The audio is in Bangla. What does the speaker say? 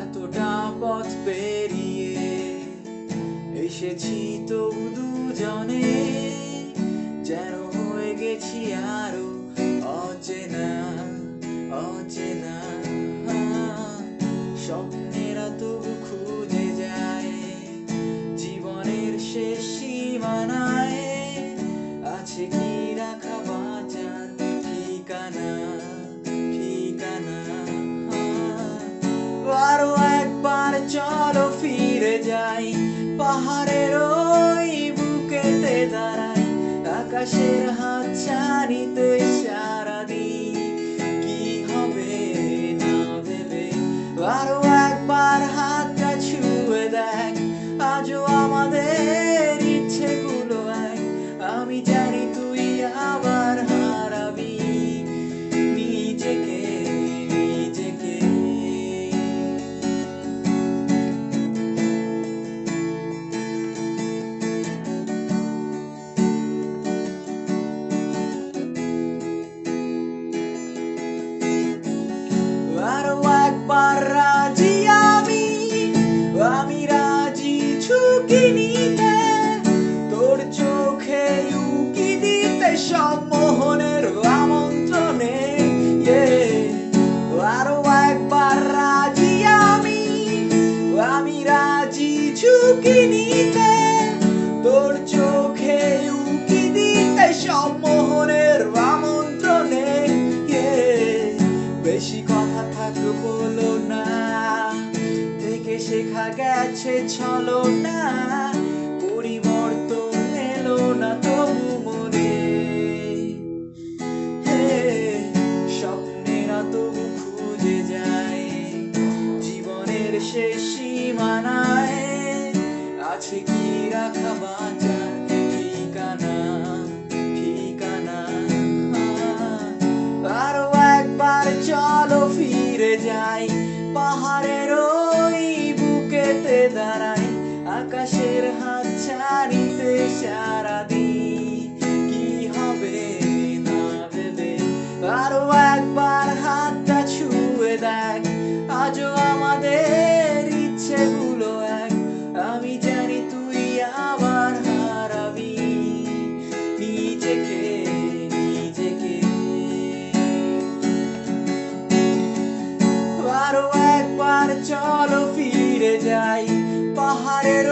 এতটা পথ পেরিয়ে এসেছি তবু দুজনে, যেন হয়ে গেছি আরো অচেনা অচেনা। স্বপ্নেরা তবু খুঁজে যায় জীবনের শেষ সীমানায়, আছে কি রাখা বাঁচার ঠিকানা ঠিকানা। আরো একবার চলো ফিরে যাই, পাহাড়ের ওই বুকেতে দাঁড়াই, আকাশের হাত ছানিতে সারা দিই কি হবে না ভেবে। আরো একবার হাতটা ছুঁয়ে দেখ, আজও আমাদের ইচ্ছেগুলো এক। আমি জানি তুই আবার হারাবি নিজেকে নিজেকে। আরো একবার রাজি আমি রাজি ঝুঁকি নিতে, তোর চোখে উকি দিতে সব মোহনের আমন্ত্রণে। আরো একবার রাজি আমি রাজি ঝুঁকি নিতে, তোর চোখে উকি দিতে সব মোহনের আমন্ত্রণে। বেশি কথা থাক বলো না, থেকে শেখা গেছে চলো না, পরিবর্তন এলো না তবু মনে। স্বপ্নেরা তবু খুঁজে যায় জীবনের শেষ সীমানায়, আছে কি রাখা বাঁচার ঠিকানা ঠিকানা। আরো একবার চলো ফিরে যাই, পাহাড়ের ওই বুকেতে দাঁড়াই, আকাশের হাত ছানিতে সারা দিই কি হবে না ভেবে। আরো একবার হাতটা ছুঁয়ে দেখ, আজও আমাদের ইচ্ছেগুলো এক। আমি জানি তুই আবার হারাবি নিজেকে নিজেকে। আরো একবার চলো ফিরে যাই, পাহাড়ের